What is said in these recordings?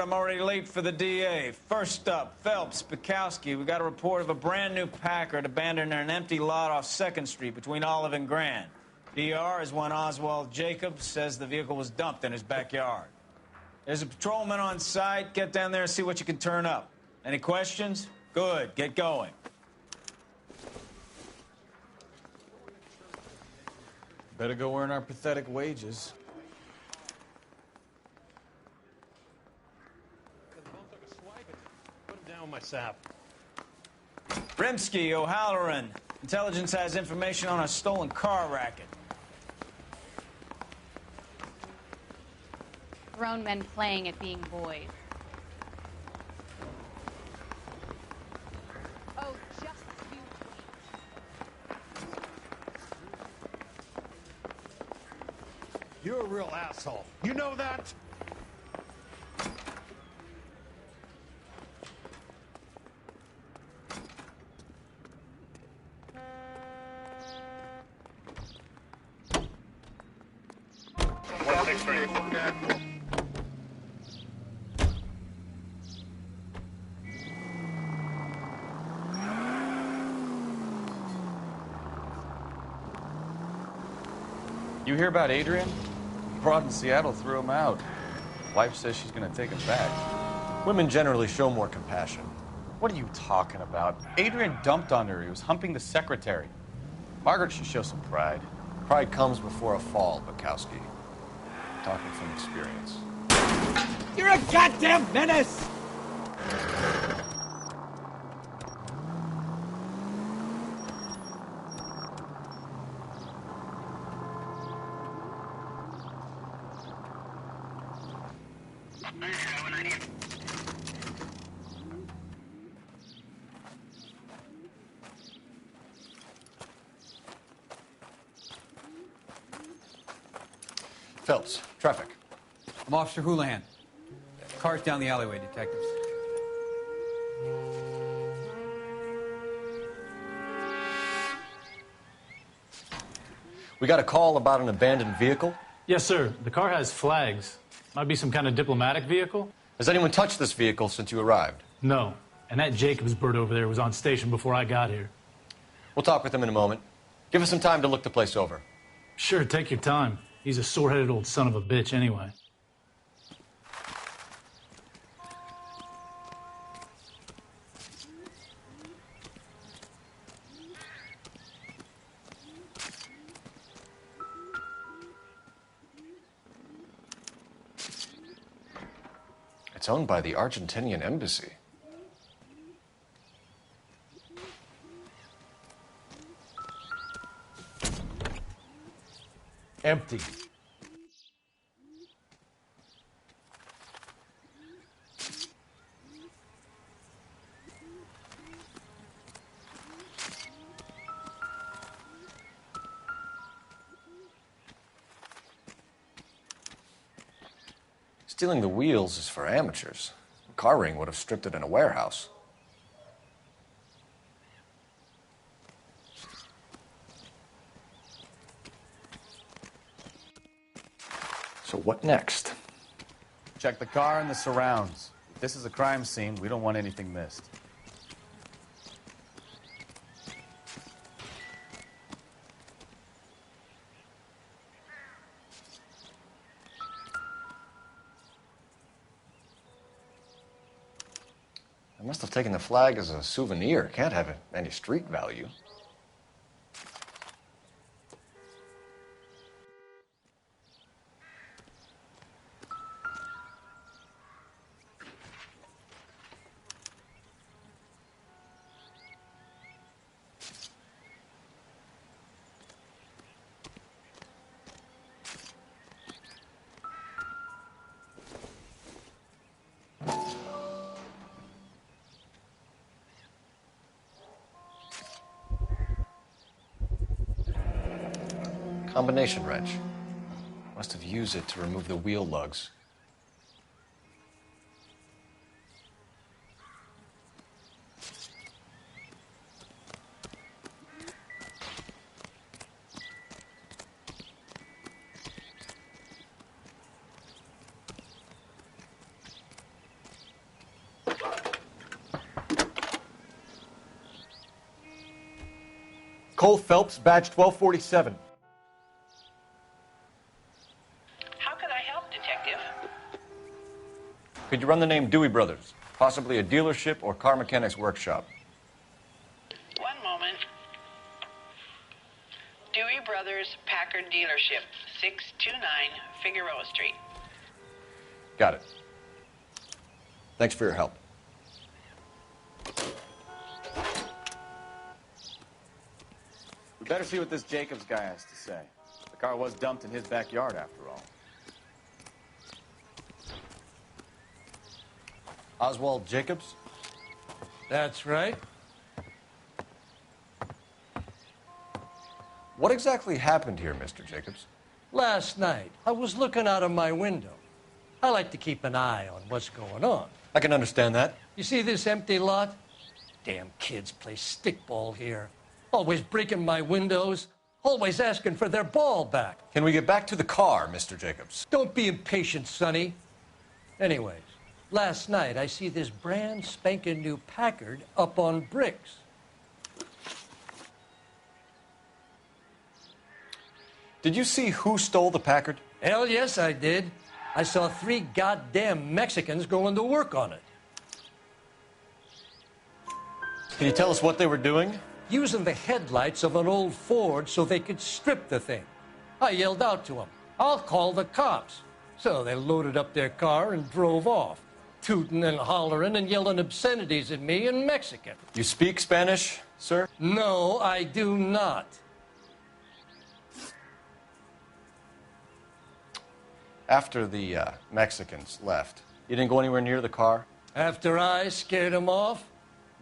I'm already late for the DA. First up, Phelps, Bukowski. We got a report of a brand new Packard abandoned in an empty lot off 2nd Street between Olive and Grand. DR is one Oswald Jacobs says the vehicle was dumped in his backyard. There's a patrolman on site. Get down there and see what you can turn up. Any questions? Good. Get going. Better go earn our pathetic wages. Put him down with my sap. Rimsky, O'Halloran. Intelligence has information on a stolen car racket. Grown men playing at being boys. Oh, just you wait. You're a real asshole. You know that? You hear about Adrian? Broad in Seattle threw him out. Wife says she's gonna take him back. Women generally show more compassion. What are you talking about? Adrian dumped on her. He was humping the secretary. Margaret should show some pride. Pride comes before a fall, Bukowski. Talking from experience. You're a goddamn menace! Phelps, traffic. I'm Officer Houlihan. Car's down the alleyway, detectives. We got a call about an abandoned vehicle. Yes, sir. The car has flags. Might be some kind of diplomatic vehicle. Has anyone touched this vehicle since you arrived? No. And that Jacobs bird over there was on station before I got here. We'll talk with him in a moment. Give us some time to look the place over. Sure, take your time. He's a sore-headed old son of a bitch anyway. It's owned by the Argentinian embassy. Empty. Stealing the wheels is for amateurs. A car ring would have stripped it in a warehouse. So what next? Check the car and the surrounds. If this is a crime scene, we don't want anything missed. I must have taken the flag as a souvenir. Can't have any street value. Combination wrench. Must have used it to remove the wheel lugs. Cole Phelps, badge 1247. How can I help, Detective? Could you run the name Dewey Brothers? Possibly a dealership or car mechanic's workshop. One moment. Dewey Brothers Packard Dealership, 629 Figueroa Street. Got it. Thanks for your help. We better see what this Jacobs guy has to say. The car was dumped in his backyard, after all. Oswald Jacobs? That's right. What exactly happened here, Mr. Jacobs? Last night, I was looking out of my window. I like to keep an eye on what's going on. I can understand that. You see this empty lot? Damn kids play stickball here. Always breaking my windows. Always asking for their ball back. Can we get back to the car, Mr. Jacobs? Don't be impatient, Sonny. Anyways, last night I see this brand spanking new Packard up on bricks. Did you see who stole the Packard? Hell yes, I did. I saw 3 goddamn Mexicans going to work on it. Can you tell us what they were doing? Using the headlights of an old Ford so they could strip the thing. I yelled out to them, "I'll call the cops." So they loaded up their car and drove off, tooting and hollering and yelling obscenities at me in Mexican. You speak Spanish, sir? No, I do not. After the Mexicans left, you didn't go anywhere near the car? After I scared them off?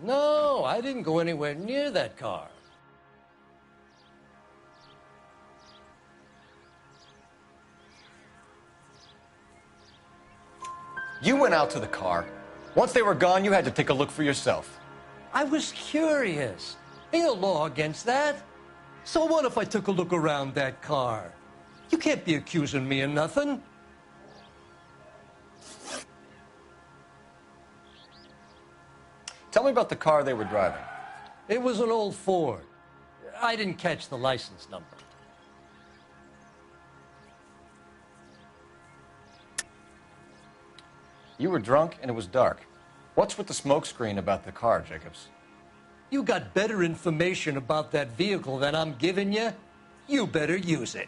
No, I didn't go anywhere near that car. You went out to the car. Once they were gone, you had to take a look for yourself. I was curious. Ain't no law against that. So what if I took a look around that car? You can't be accusing me of nothing. Tell me about the car they were driving. It was an old Ford. I didn't catch the license number. You were drunk and it was dark. What's with the smoke screen about the car, Jacobs? You got better information about that vehicle than I'm giving you? You better use it.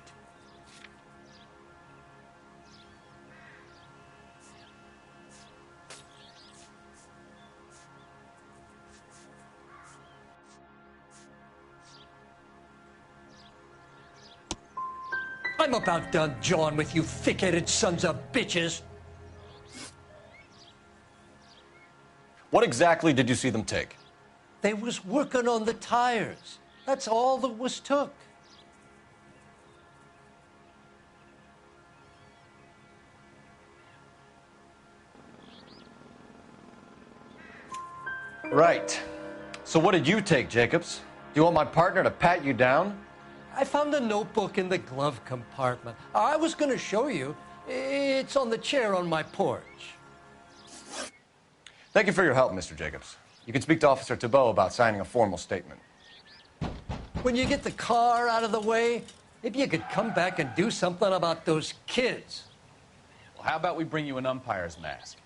I'm about done jawing with you thick-headed sons of bitches. What exactly did you see them take? They was working on the tires. That's all that was took. Right. So what did you take, Jacobs? Do you want my partner to pat you down? I found a notebook in the glove compartment. I was going to show you. It's on the chair on my porch. Thank you for your help, Mr. Jacobs. You can speak to Officer Thibault about signing a formal statement. When you get the car out of the way, maybe you could come back and do something about those kids. Well, how about we bring you an umpire's mask?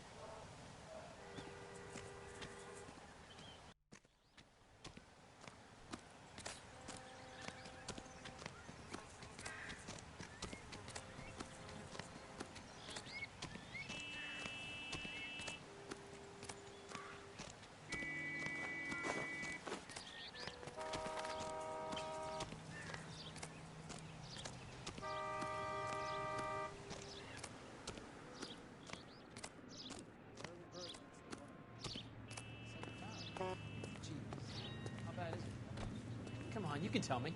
Come on, you can tell me.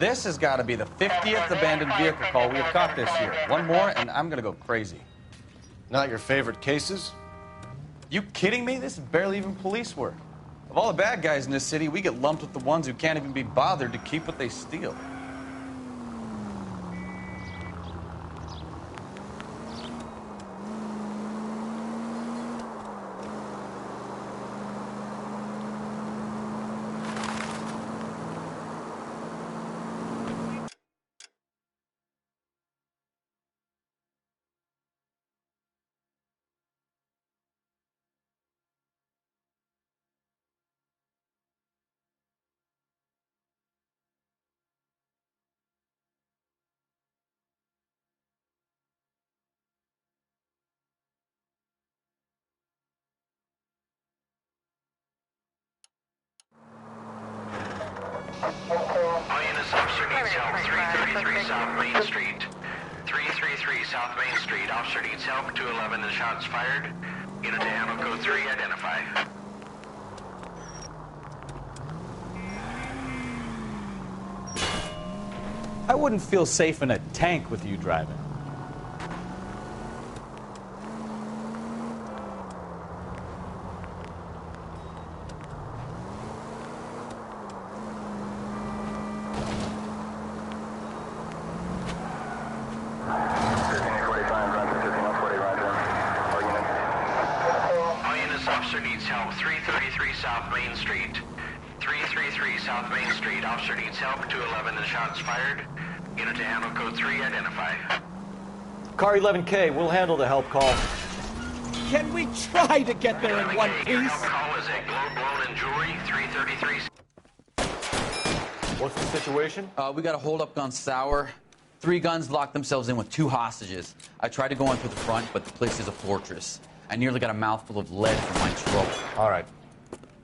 This has got to be the 50th abandoned vehicle call we have caught this year. One more, and I'm going to go crazy. Not your favorite cases? You kidding me? This is barely even police work. Of all the bad guys in this city, we get lumped with the ones who can't even be bothered to keep what they steal. All units, officer needs help. 333 South Main Street. 333 South Main Street. Officer needs help. 211 and shots fired. Unit to handle code 3, identify. I wouldn't feel safe in a tank with you driving. All units, officer needs help. 333 South Main Street. 333 South Main Street. Officer needs help. 211 and shots fired. Unit to handle code 3, identify. Car 11K, we'll handle the help call. Can we try to get there in one Your piece? help call is a globe blown in jewelry. 333. What's the situation? We got a hold-up gun sour. 3 guns locked themselves in with 2 hostages. I tried to go in through the front, but the place is a fortress. I nearly got a mouthful of lead from my trouble. All right.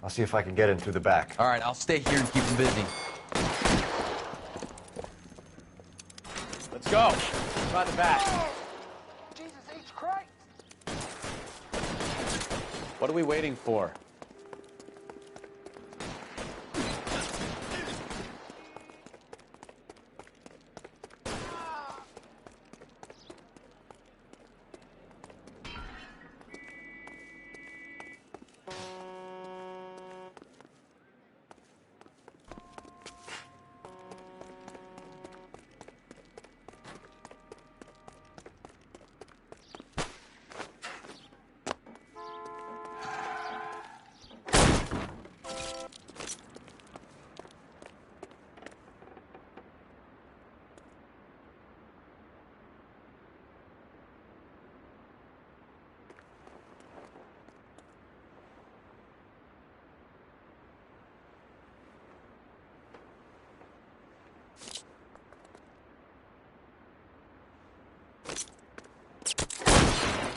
I'll see if I can get in through the back. All right, I'll stay here and keep them busy. Let's go. Try the back. Jesus H. Christ! What are we waiting for?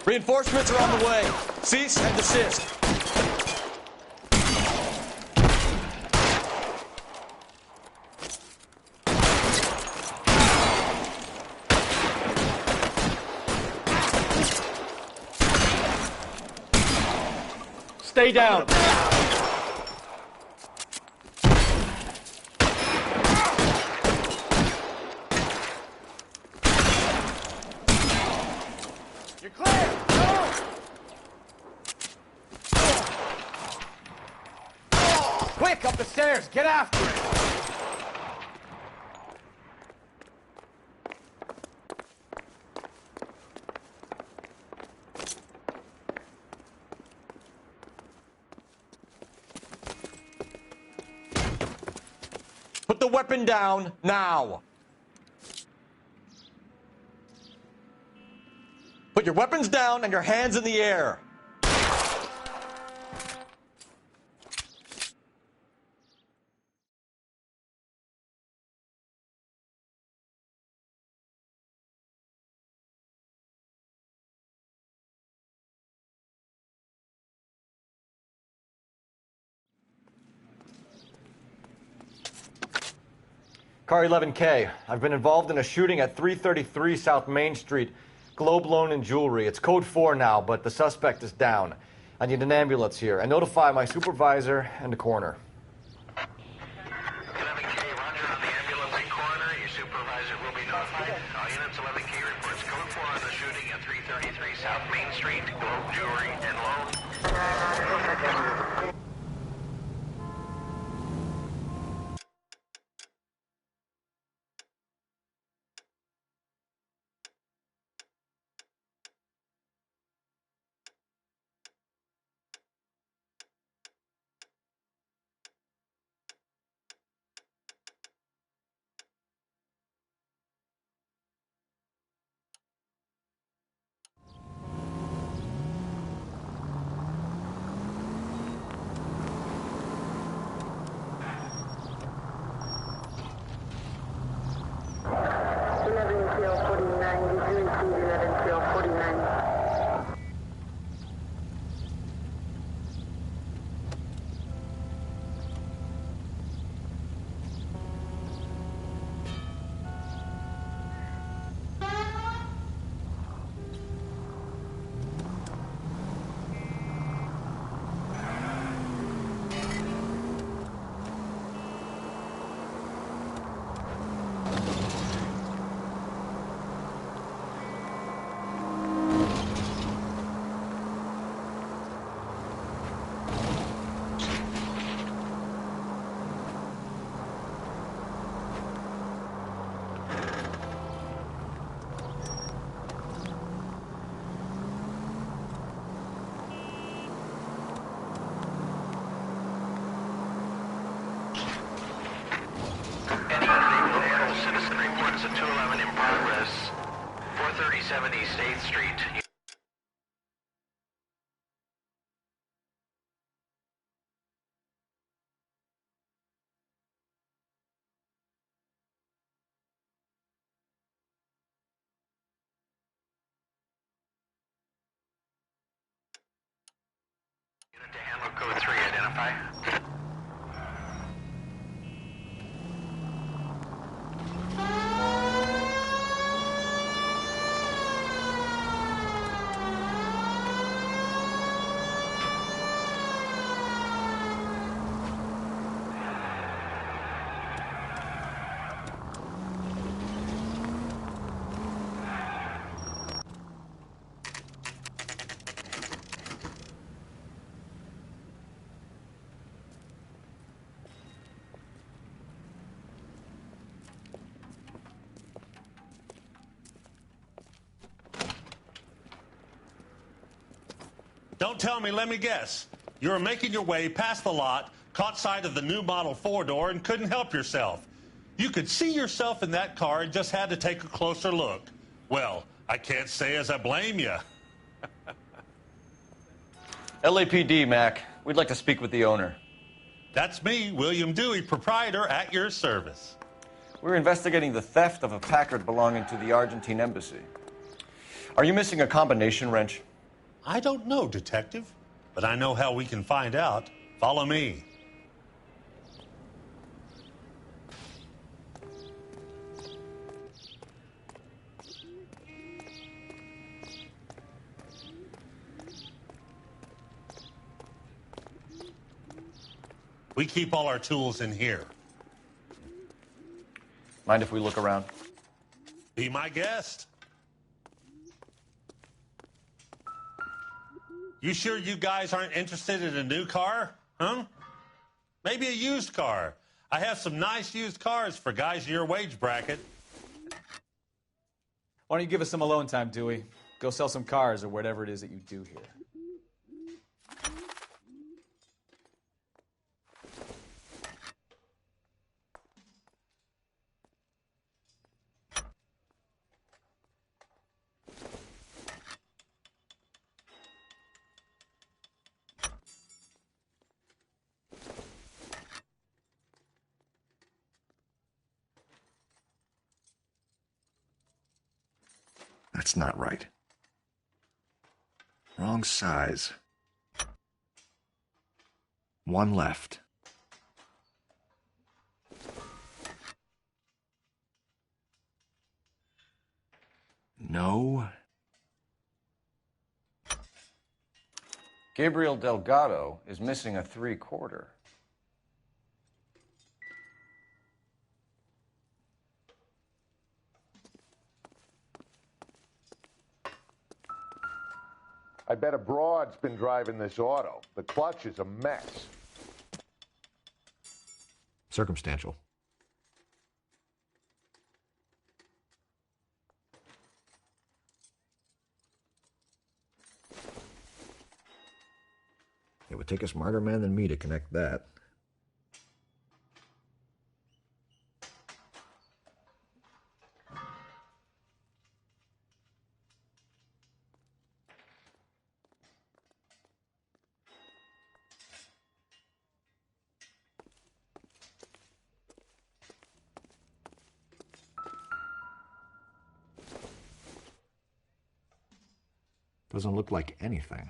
Reinforcements are on the way. Cease and desist. Stay down. You're clear! Go! Quick, up the stairs! Get after it! Put the weapon down now. Put your weapons down and your hands in the air. Car 11K, I've been involved in a shooting at 333 South Main Street. Globe Loan and Jewelry. It's code 4 now, but the suspect is down. I need an ambulance here. And notify my supervisor and the coroner. 11K, roger on the ambulance and coroner. Units 11K reports code 4 on the shooting at 333 South Main Street, Globe Jewelry and Loan. Citizen reports a 211 in progress, 437 East 8th Street. Unit to handle code 3, identify. Don't tell me, let me guess. You were making your way past the lot, caught sight of the new model 4-door, and couldn't help yourself. You could see yourself in that car and just had to take a closer look. Well, I can't say as I blame you. LAPD, Mac. We'd like to speak with the owner. That's me, William Dewey, proprietor, at your service. We're investigating the theft of a Packard belonging to the Argentine embassy. Are you missing a combination wrench? I don't know, Detective, but I know how we can find out. Follow me. We keep all our tools in here. Mind if we look around? Be my guest. You sure you guys aren't interested in a new car? Huh? Maybe a used car. I have some nice used cars for guys in your wage bracket. Why don't you give us some alone time, Dewey? Go sell some cars or whatever it is that you do here. That's not right. Wrong size. One left. No. Gabriel Delgado is missing a 3/4. I bet a broad's been driving this auto. The clutch is a mess. Circumstantial. It would take a smarter man than me to connect that. Doesn't look like anything.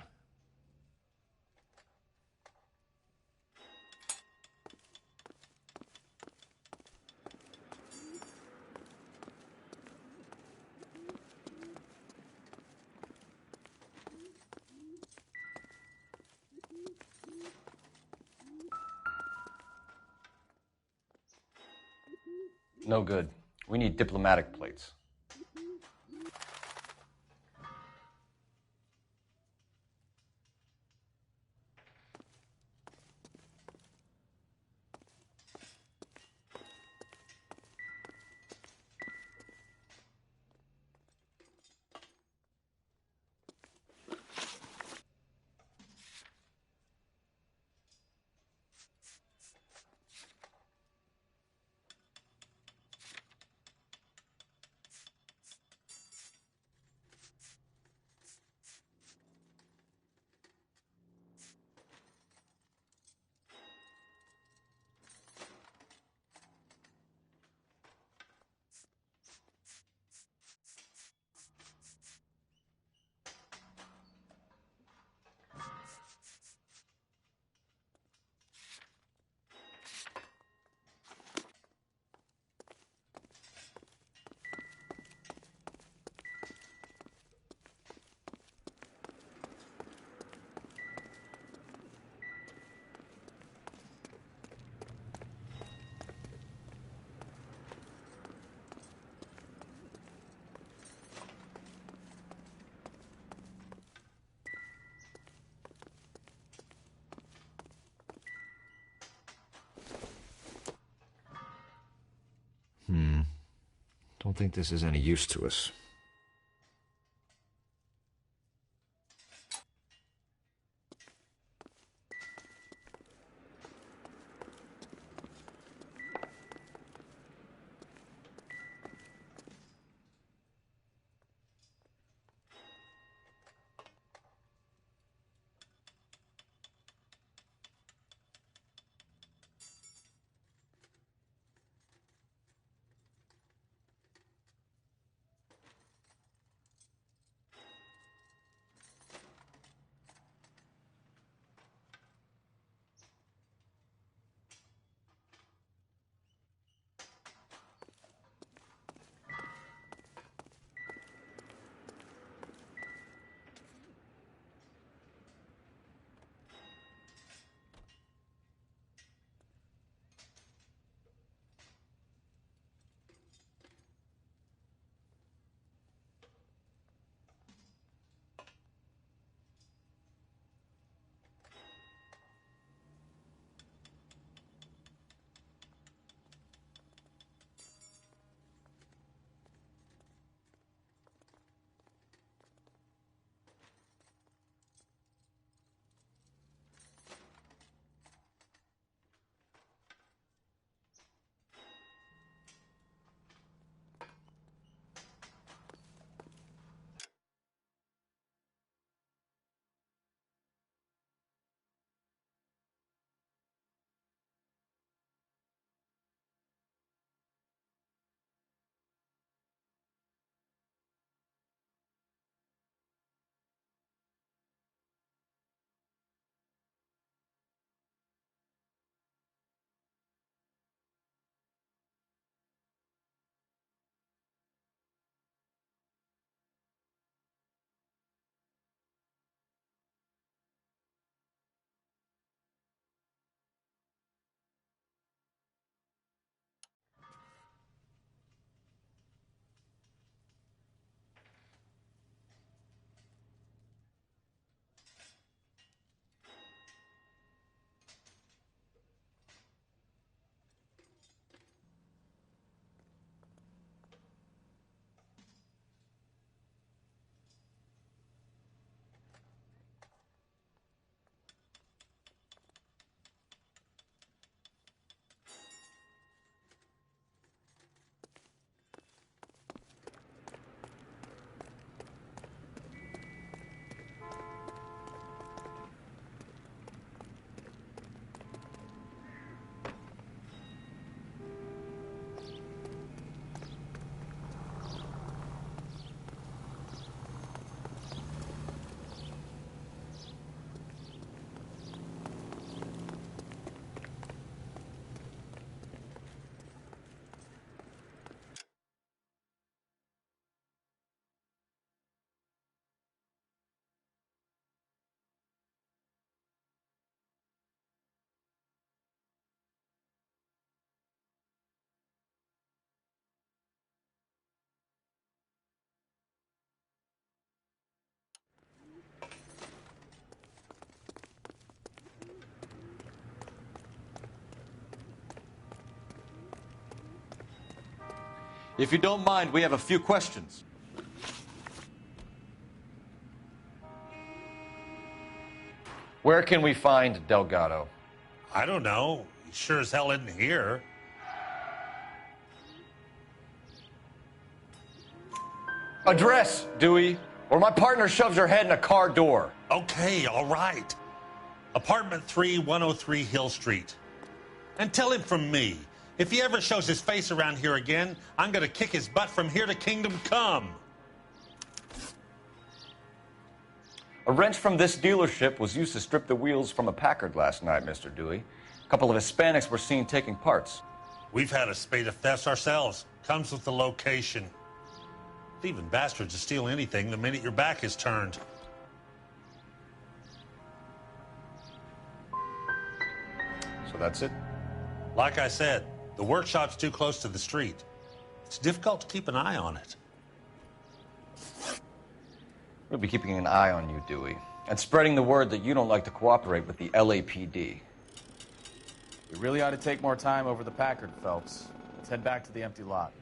No good. We need diplomatic plates. Don't think this is any use to us. If you don't mind, we have a few questions. Where can we find Delgado? I don't know. He sure as hell isn't here. Address, Dewey, or my partner shoves her head in a car door. Okay, all right. Apartment 3, 103 Hill Street. And tell him from me, if he ever shows his face around here again, I'm going to kick his butt from here to Kingdom Come. A wrench from this dealership was used to strip the wheels from a Packard last night, Mr. Dewey. A couple of Hispanics were seen taking parts. We've had a spate of thefts ourselves. Comes with the location. Thieving bastards to steal anything the minute your back is turned. So that's it? Like I said, the workshop's too close to the street. It's difficult to keep an eye on it. We'll be keeping an eye on you, Dewey, and spreading the word that you don't like to cooperate with the LAPD. We really ought to take more time over the Packard, Phelps. Let's head back to the empty lot.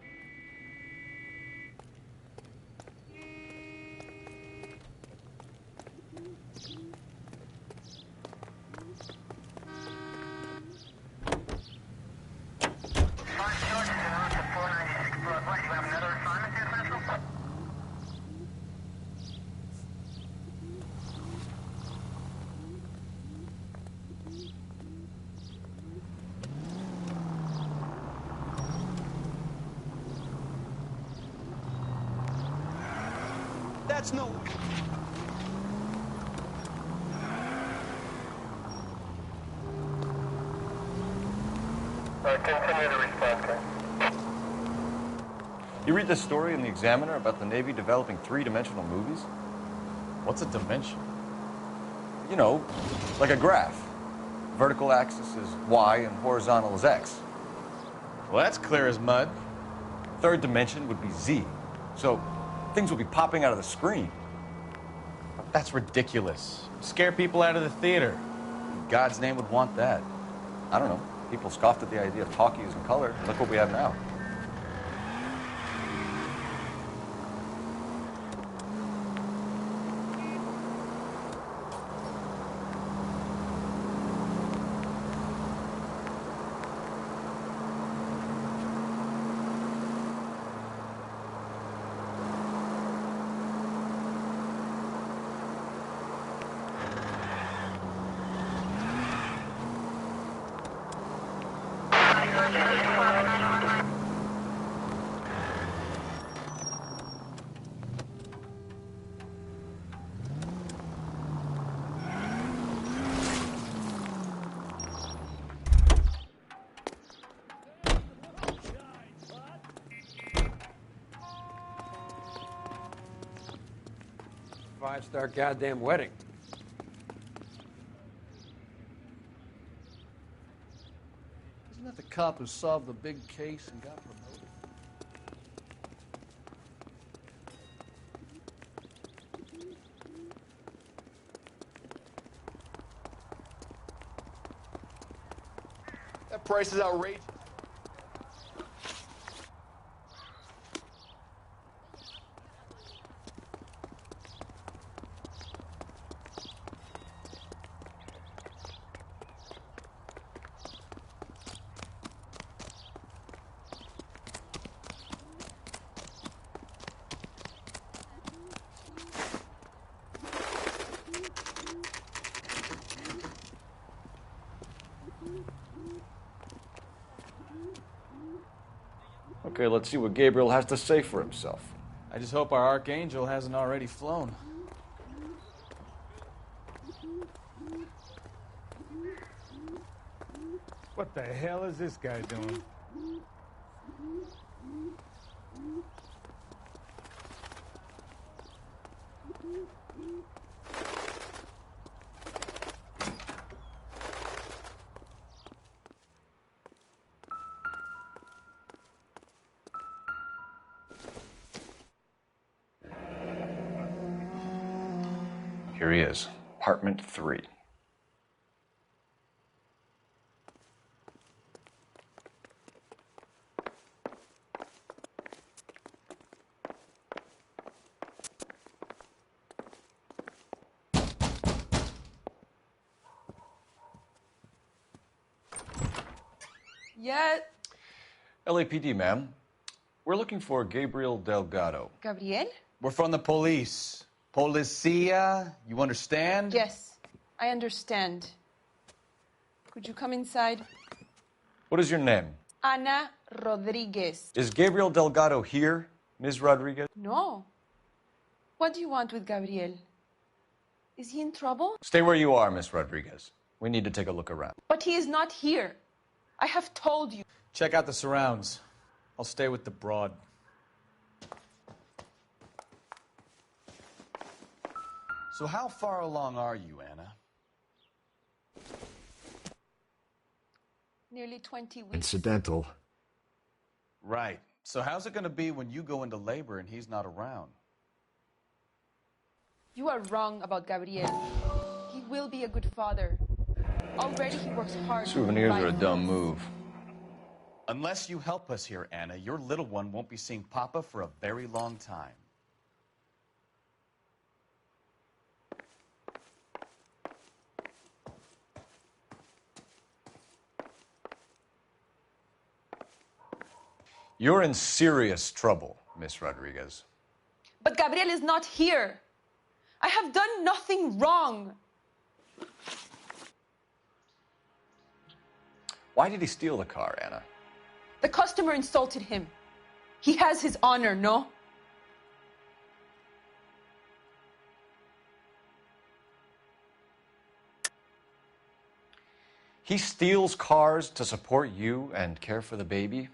That's no... Continue to respond. You read this story in the Examiner about the Navy developing three-dimensional movies? What's a dimension? You know, like a graph. Vertical axis is Y and horizontal is X. Well, that's clear as mud. Third dimension would be Z. So things will be popping out of the screen. That's ridiculous. Scare people out of the theater. Who in God's name would want that? I don't know. People scoffed at the idea of talkies in color. Look what we have now. Five-star goddamn wedding. Isn't that the cop who solved the big case and got promoted? That price is outrageous. Okay, let's see what Gabriel has to say for himself. I just hope our Archangel hasn't already flown. What the hell is this guy doing? Here he is, apartment 3. Yeah. LAPD, ma'am. We're looking for Gabriel Delgado. Gabriel? We're from the police. Policia, you understand? Yes, I understand. Could you come inside? What is your name? Ana Rodriguez. Is Gabriel Delgado here, Ms. Rodriguez? No. What do you want with Gabriel? Is he in trouble? Stay where you are, Miss Rodriguez. We need to take a look around. But he is not here. I have told you. Check out the surrounds. I'll stay with the broad. So how far along are you, Anna? Nearly 20 weeks. Incidental. Right. So how's it going to be when you go into labor and he's not around? You are wrong about Gabriel. He will be a good father. Already he works hard. Souvenirs are a dumb move. Unless you help us here, Anna, your little one won't be seeing Papa for a very long time. You're in serious trouble, Miss Rodriguez. But Gabriel is not here. I have done nothing wrong. Why did he steal the car, Anna? The customer insulted him. He has his honor, no? He steals cars to support you and care for the baby?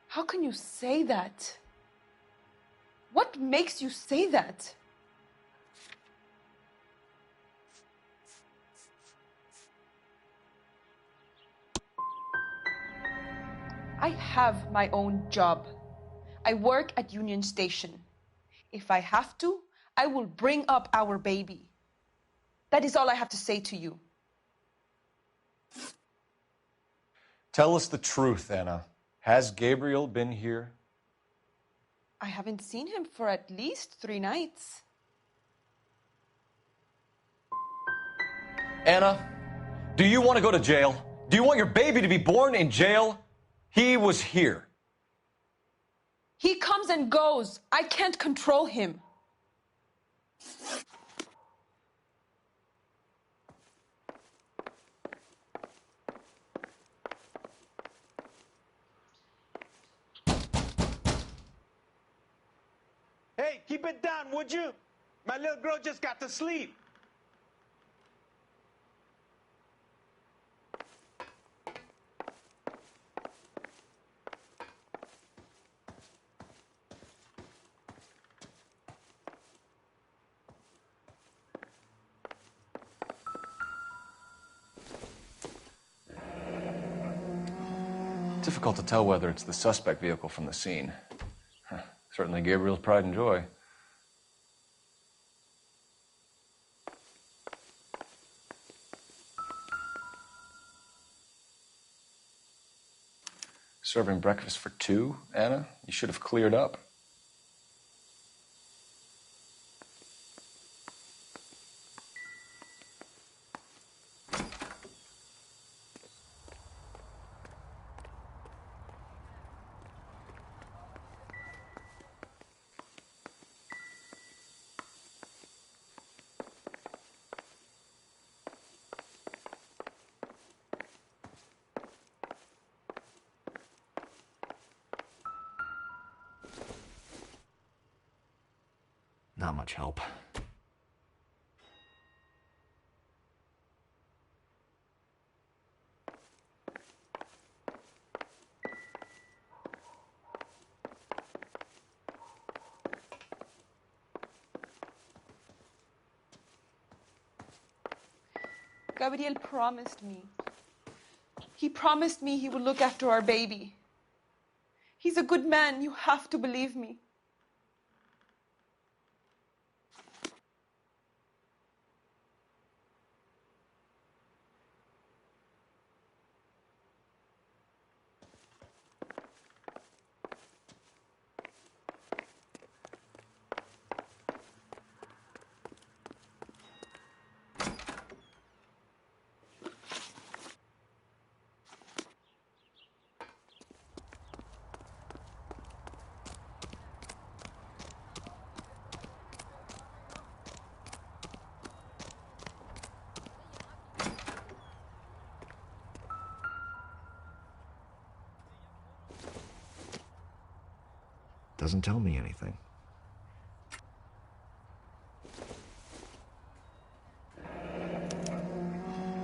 How can you say that? What makes you say that? I have my own job. I work at Union Station. If I have to, I will bring up our baby. That is all I have to say to you. Tell us the truth, Anna. Has Gabriel been here? I haven't seen him for at least 3 nights. Anna, do you want to go to jail? Do you want your baby to be born in jail? He was here. He comes and goes. I can't control him. Hey, keep it down, would you? My little girl just got to sleep. Difficult to tell whether it's the suspect vehicle from the scene. Certainly Gabriel's pride and joy. Serving breakfast for 2, Anna? You should have cleared up. Not much help. Gabriel promised me. He promised me he would look after our baby. He's a good man. You have to believe me. doesn't tell me anything.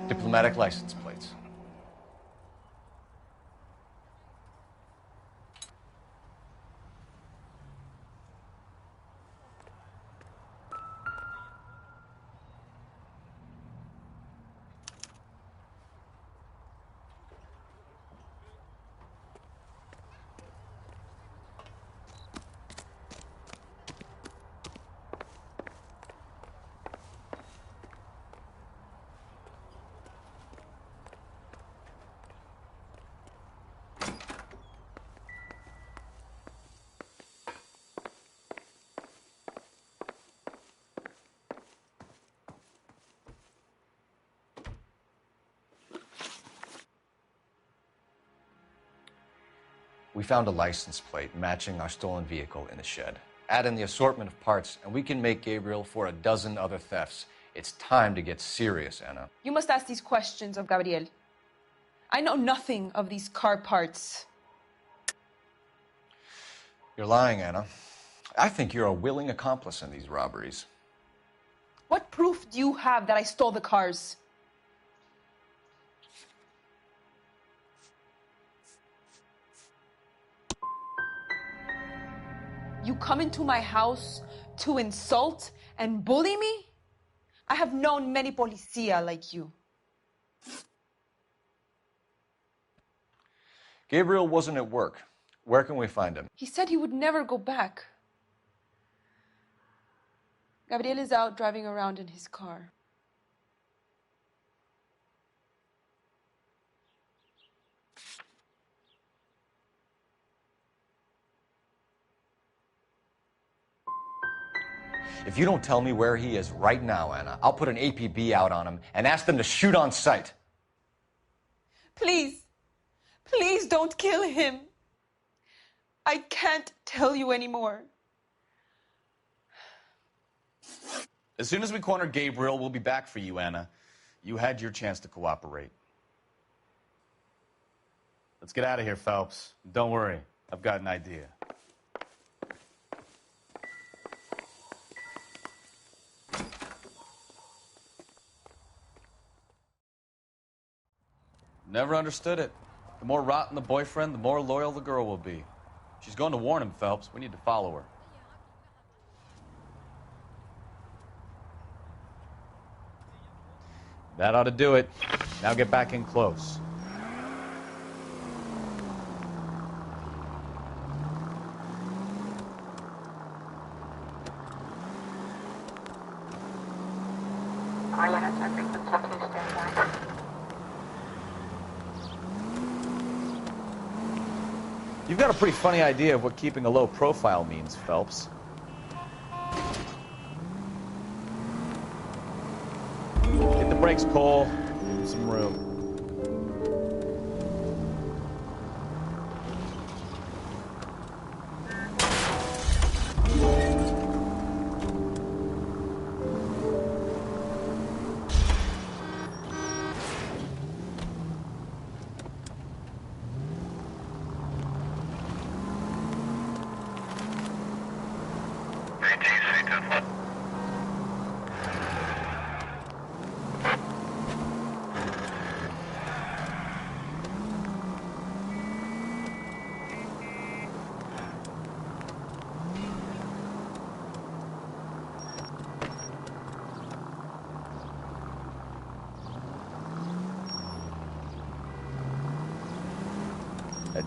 Diplomatic license plates. We found a license plate matching our stolen vehicle in the shed. Add in the assortment of parts, and we can make Gabriel for a dozen other thefts. It's time to get serious, Anna. You must ask these questions of Gabriel. I know nothing of these car parts. You're lying, Anna. I think you're a willing accomplice in these robberies. What proof do you have that I stole the cars? You come into my house to insult and bully me? I have known many policia like you. Gabriel wasn't at work. Where can we find him? He said he would never go back. Gabriel is out driving around in his car. If you don't tell me where he is right now, Anna, I'll put an APB out on him and ask them to shoot on sight. Please, please don't kill him. I can't tell you anymore. As soon as we corner Gabriel, we'll be back for you, Anna. You had your chance to cooperate. Let's get out of here, Phelps. Don't worry, I've got an idea. Never understood it. The more rotten the boyfriend, the more loyal the girl will be. She's going to warn him, Phelps. We need to follow her. That ought to do it. Now get back in close. You've got a pretty funny idea of what keeping a low profile means, Phelps. Hit the brakes, Cole. Give him some room.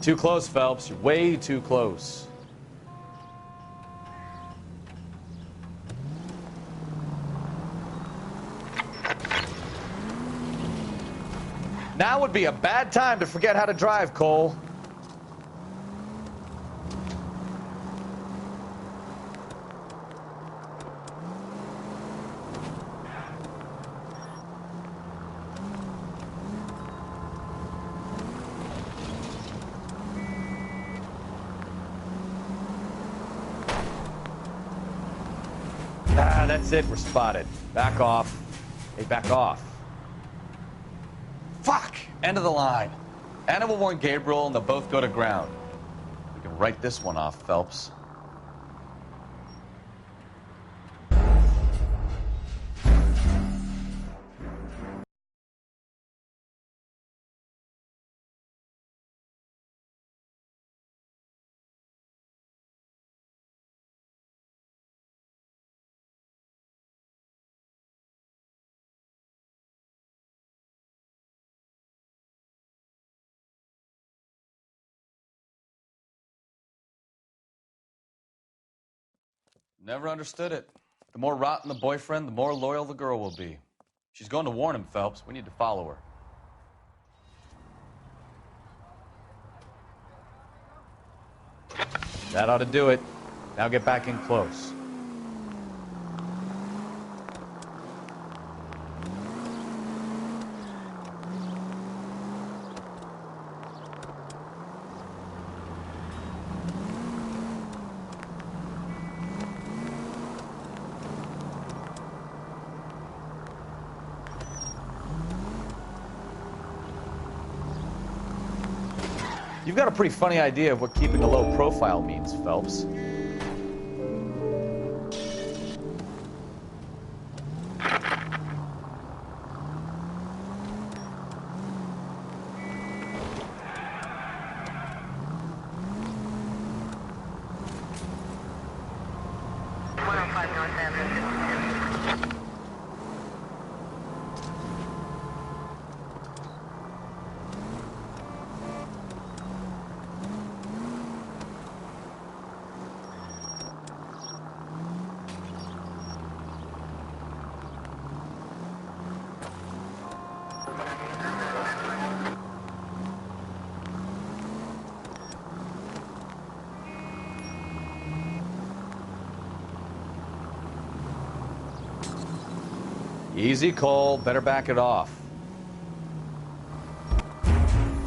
Too close, Phelps. You're way too close. Now would be a bad time to forget how to drive, Cole. That's it, we're spotted. Back off. Hey, back off. Fuck! End of the line. Anna will warn Gabriel and they'll both go to ground. We can write this one off, Phelps. Never understood it. The more rotten the boyfriend, the more loyal the girl will be. She's going to warn him, Phelps. We need to follow her. That ought to do it. Now get back in close. You've got a pretty funny idea of what keeping a low profile means, Phelps. Easy, Cole. Better back it off.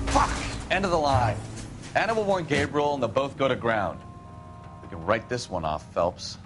Fuck! End of the line. Anna will warn Gabriel, and they'll both go to ground. We can write this one off, Phelps.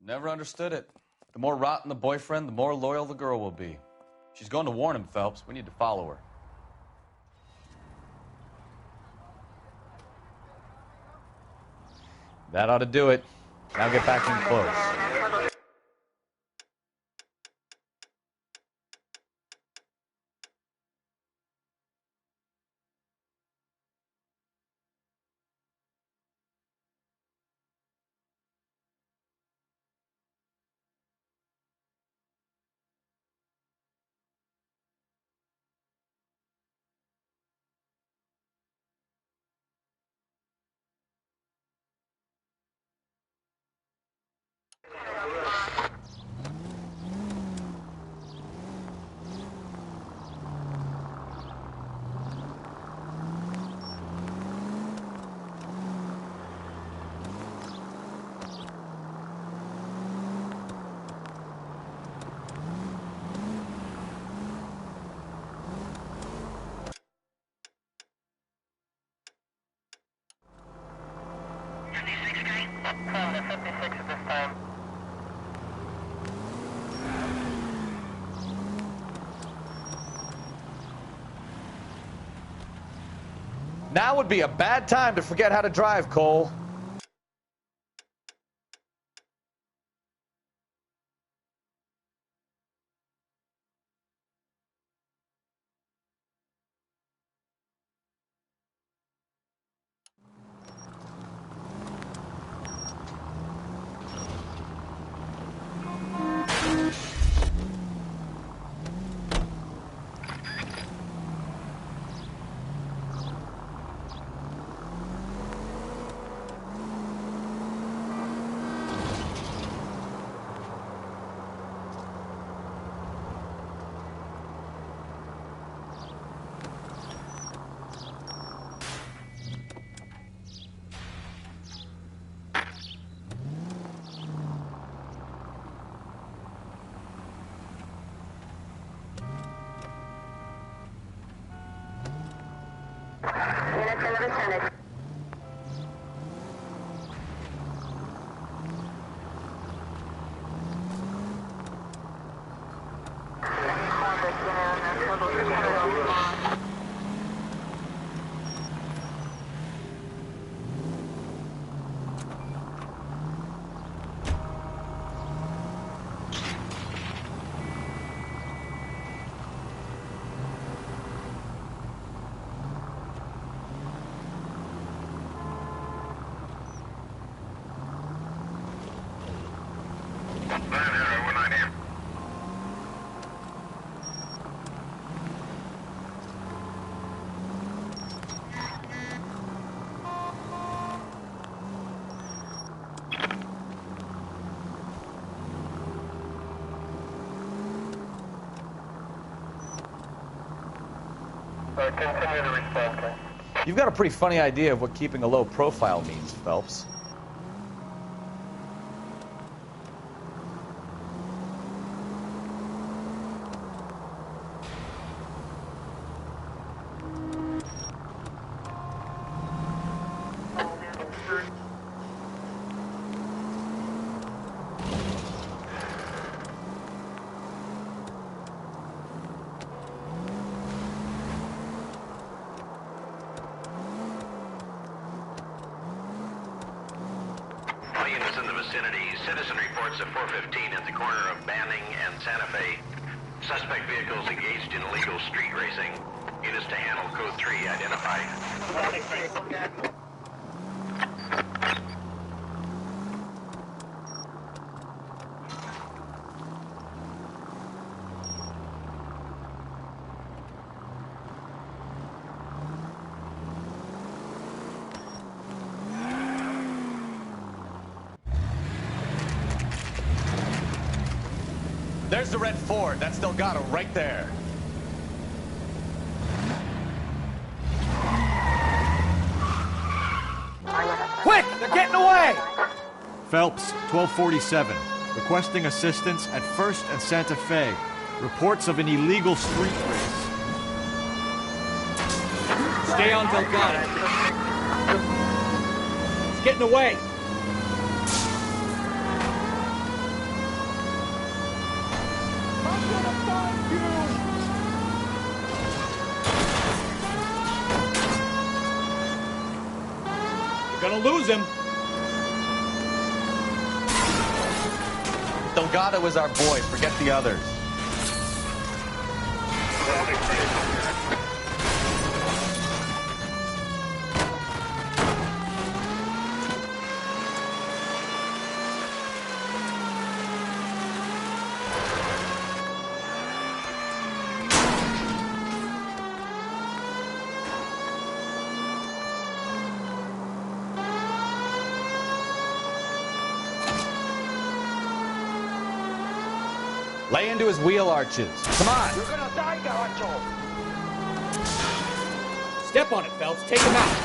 Never understood it. The more rotten the boyfriend, the more loyal the girl will be. She's going to warn him, Phelps. We need to follow her. That ought to do it. Now get back in close. Now would be a bad time to forget how to drive, Cole. Continue to respond, please. You've got a pretty funny idea of what keeping a low profile means, Phelps. All units in the vicinity. Citizen reports at 415 at the corner of Banning and Santa Fe. Suspect vehicles engaged in illegal street racing. Units to handle code 3 identified. There's the red Ford. That's Delgado right there. Quick! They're getting away! Phelps, 1247. Requesting assistance at 1st and Santa Fe. Reports of an illegal street race. Stay on Delgado. It's getting away. You're gonna lose him. Delgado is our boy. Forget the others. Lay into his wheel arches. Come on. You're gonna die, Garacho. Step on it, Phelps. Take him out.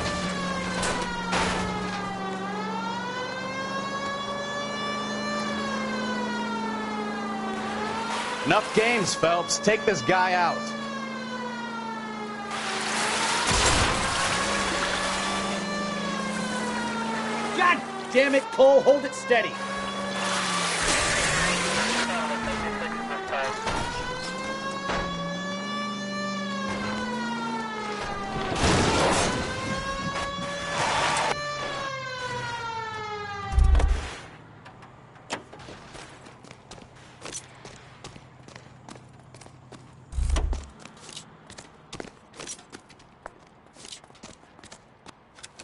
Enough games, Phelps. Take this guy out. God damn it, Cole. Hold it steady.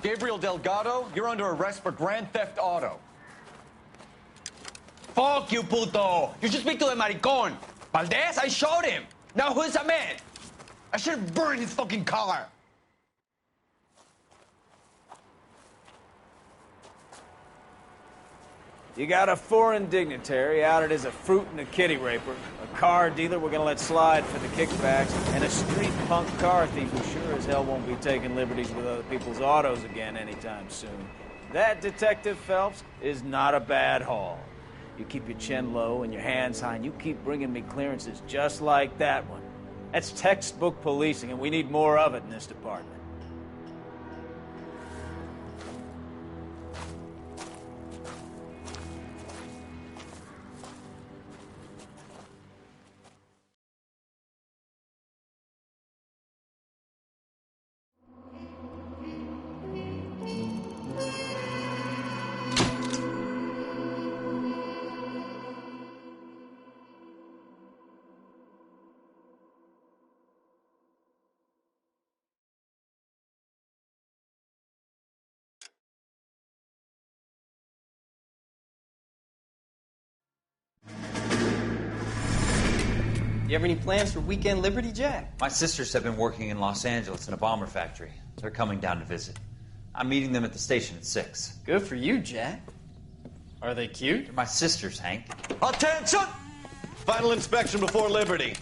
Gabriel Delgado, you're under arrest for grand theft auto. Fuck you, puto! You should speak to the maricon. Valdez, I showed him. Now who's a man? I should have burned his fucking car. You got a foreign dignitary outed as a fruit and a kitty raper, a car dealer we're gonna let slide for the kickbacks, and a street punk car thief who sure as hell won't be taking liberties with other people's autos again anytime soon. That, Detective Phelps, is not a bad haul. You keep your chin low and your hands high, and you keep bringing me clearances just like that one. That's textbook policing, and we need more of it in this department. You have any plans for Weekend Liberty, Jack? My sisters have been working in Los Angeles in a bomber factory. They're coming down to visit. I'm meeting them at the station at 6. Good for you, Jack. Are they cute? They're my sisters, Hank. Attention! Final inspection before liberty.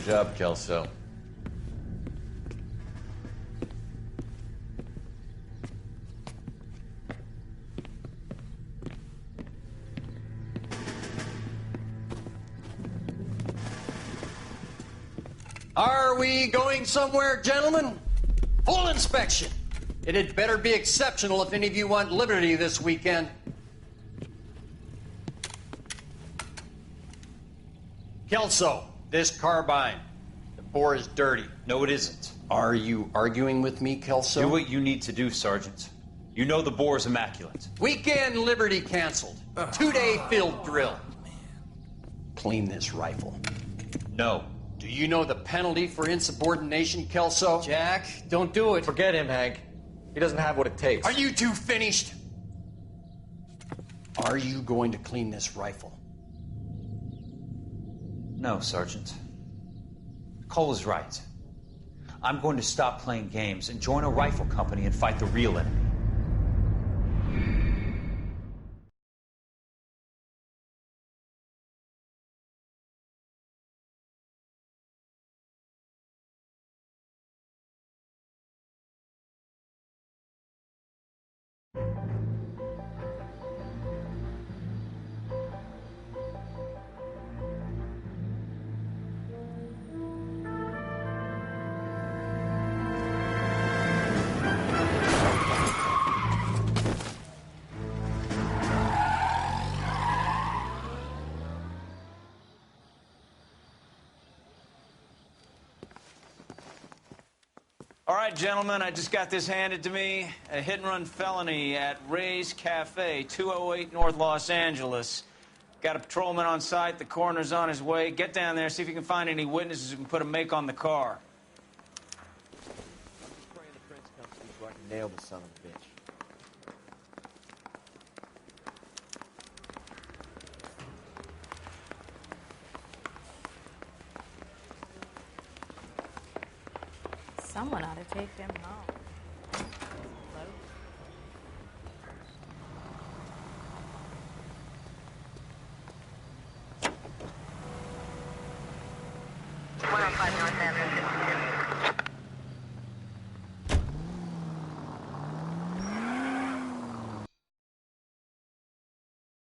job, Kelso. Are we going somewhere, gentlemen? Full inspection. It had better be exceptional if any of you want liberty this weekend. Kelso, this carbine. The bore is dirty. No, it isn't. Are you arguing with me, Kelso? Do what you need to do, Sergeant. You know the bore is immaculate. Weekend liberty canceled. 2-day field drill. Clean this rifle. No. Do you know the penalty for insubordination, Kelso? Jack, don't do it. Forget him, Hank. He doesn't have what it takes. Are you two finished? Are you going to clean this rifle? No, Sergeant. Cole is right. I'm going to stop playing games and join a rifle company and fight the real enemy. All right, gentlemen, I just got this handed to me. A hit-and-run felony at Ray's Cafe, 208 North Los Angeles. Got a patrolman on site. The coroner's on his way. Get down there, see if you can find any witnesses who can put a make on the car. Praying the prince comes through so I can nail the son of a bitch. Someone ought to take him home. North Memphis.